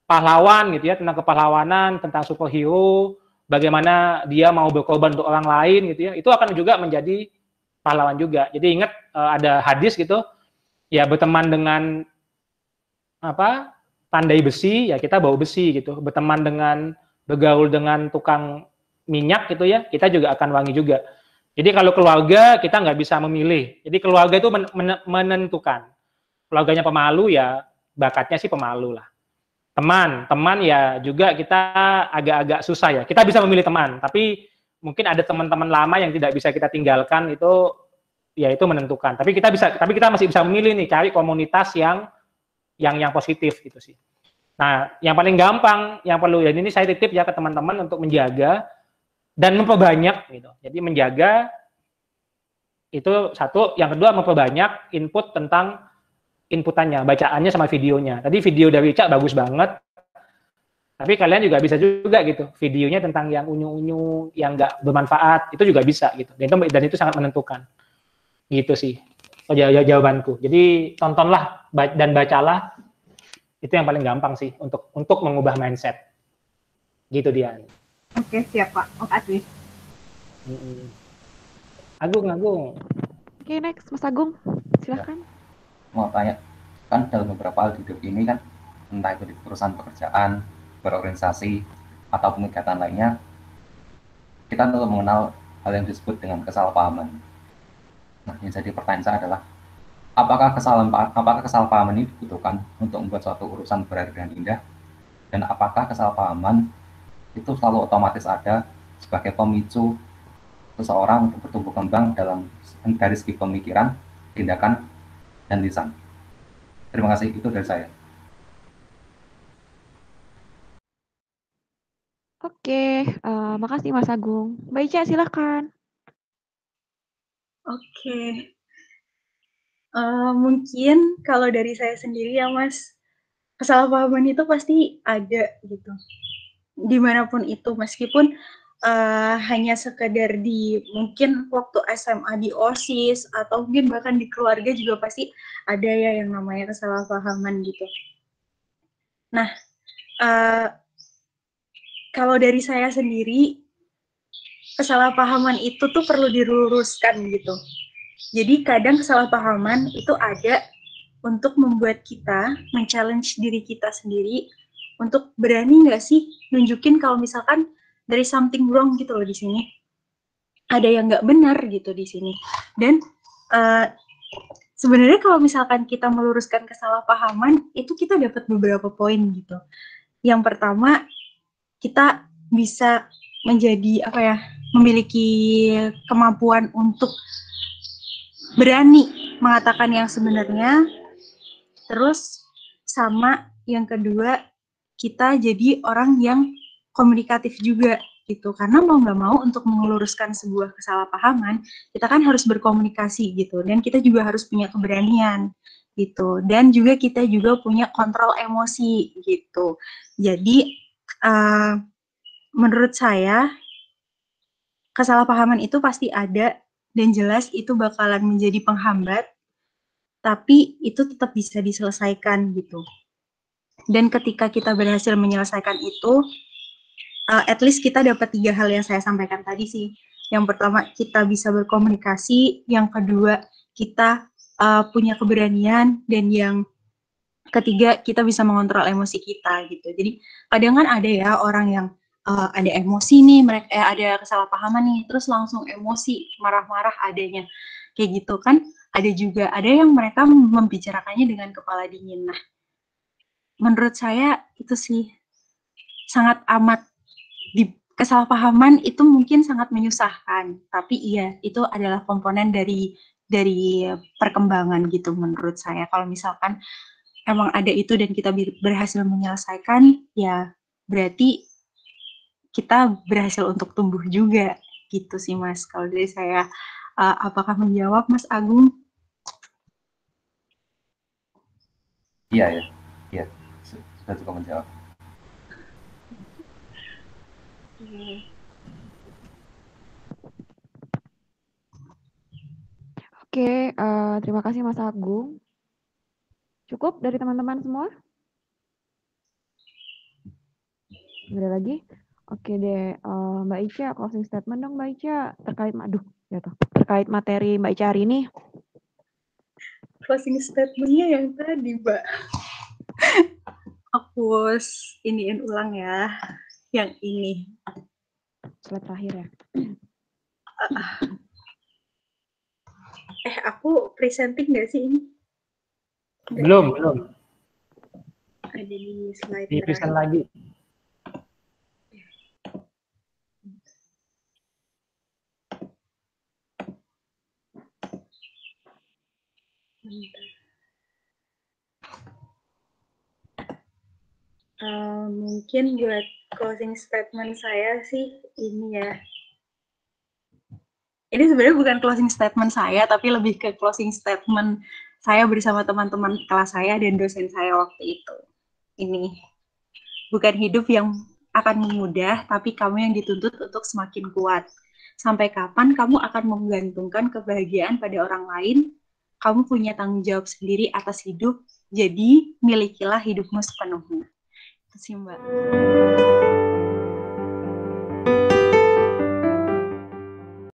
pahlawan gitu ya, tentang kepahlawanan, tentang superhero, bagaimana dia mau berkorban untuk orang lain gitu ya, itu akan juga menjadi pahlawan juga. Jadi ingat ada hadis gitu, ya berteman dengan pandai besi, ya kita bawa besi gitu. Bergaul dengan tukang minyak gitu ya, kita juga akan wangi juga. Jadi kalau keluarga kita nggak bisa memilih. Jadi keluarga itu menentukan. Keluarganya pemalu ya bakatnya sih pemalu lah. Teman ya juga kita agak-agak susah ya. Kita bisa memilih teman, tapi mungkin ada teman-teman lama yang tidak bisa kita tinggalkan, itu ya itu menentukan. Tapi kita masih bisa memilih nih, cari komunitas yang positif gitu sih. Nah, yang paling gampang yang perlu ya ini saya titip ya ke teman-teman untuk menjaga dan memperbanyak gitu. Jadi menjaga itu satu, yang kedua memperbanyak input tentang inputannya, bacaannya sama videonya. Tadi video dari Ica bagus banget, tapi kalian juga bisa juga gitu, videonya tentang yang unyu-unyu, yang nggak bermanfaat, itu juga bisa gitu. Dan itu sangat menentukan. Gitu sih jawabanku. Jadi tontonlah dan bacalah, itu yang paling gampang sih untuk mengubah mindset. Gitu dia. Oke, siap Pak. Makasih. Agung. Oke, next Mas Agung, silakan. Mau tanya, kan dalam beberapa hal hidup ini kan, entah itu di perusahaan pekerjaan, berorganisasi, ataupun kegiatan lainnya, kita perlu mengenal hal yang disebut dengan kesalahpahaman. Nah, yang jadi pertanyaan saya adalah, apakah kesalahpahaman ini dibutuhkan untuk membuat suatu urusan berjalan dengan indah? Dan apakah kesalahpahaman itu selalu otomatis ada sebagai pemicu seseorang untuk bertumbuh kembang dari segi pemikiran, tindakan, dan lisan? Terima kasih, itu dari saya. Oke, makasih Mas Agung. Mbak Ica, silakan. Oke. Mungkin kalau dari saya sendiri ya Mas, kesalahpahaman itu pasti ada gitu. Dimanapun itu, meskipun hanya sekedar mungkin waktu SMA di OSIS, atau mungkin bahkan di keluarga juga pasti ada ya yang namanya kesalahpahaman gitu. Nah, kalau dari saya sendiri, kesalahpahaman itu tuh perlu diluruskan gitu. Jadi kadang kesalahpahaman itu ada untuk membuat kita men-challenge diri kita sendiri untuk berani nggak sih nunjukin kalau misalkan there is something wrong gitu loh di sini. Ada yang nggak benar gitu di sini. Dan sebenarnya kalau misalkan kita meluruskan kesalahpahaman, itu kita dapat beberapa poin gitu. Yang pertama, kita bisa menjadi memiliki kemampuan untuk berani mengatakan yang sebenarnya. Terus sama yang kedua, kita jadi orang yang komunikatif juga gitu, karena mau nggak mau untuk meluruskan sebuah kesalahpahaman, kita kan harus berkomunikasi gitu, dan kita juga harus punya keberanian gitu, dan juga kita juga punya kontrol emosi gitu. Jadi menurut saya kesalahpahaman itu pasti ada, dan jelas itu bakalan menjadi penghambat, tapi itu tetap bisa diselesaikan gitu. Dan ketika kita berhasil menyelesaikan itu, at least kita dapat 3 hal yang saya sampaikan tadi sih. Yang pertama, kita bisa berkomunikasi. Yang kedua, kita punya keberanian. Dan yang ketiga, kita bisa mengontrol emosi kita gitu. Jadi kadang kan ada ya orang yang ada emosi nih, mereka ada kesalahpahaman nih, terus langsung emosi, marah-marah adanya. Kayak gitu kan. Ada yang mereka membicarakannya dengan kepala dingin. Nah, menurut saya itu sih sangat amat kesalahpahaman itu mungkin sangat menyusahkan, tapi iya itu adalah komponen dari perkembangan gitu menurut saya. Kalau misalkan emang ada itu dan kita berhasil menyelesaikan, ya berarti kita berhasil untuk tumbuh juga gitu sih Mas. Kalau dari saya, apakah menjawab Mas Agung? Iya, sudah cukup menjawab. Oke, terima kasih Mas Agung. Cukup dari teman-teman semua? Ada lagi? Oke deh, Mbak Ica, closing statement dong Mbak Ica, terkait materi Mbak Ica hari ini. Closing statement-nya yang tadi, Mbak. Aku iniin ulang ya, yang ini. Slide terakhir ya. Aku presenting nggak sih ini? Belum. Ada di slide Di present lagi. Mungkin buat closing statement saya sih ini ya. Ini sebenarnya bukan closing statement saya, tapi lebih ke closing statement saya bersama teman-teman kelas saya dan dosen saya waktu itu. Ini bukan hidup yang akan mudah, tapi kamu yang dituntut untuk semakin kuat. Sampai kapan kamu akan menggantungkan kebahagiaan pada orang lain? Kamu punya tanggung jawab sendiri atas hidup, jadi milikilah hidupmu sepenuhnya. Itu sih, Mbak.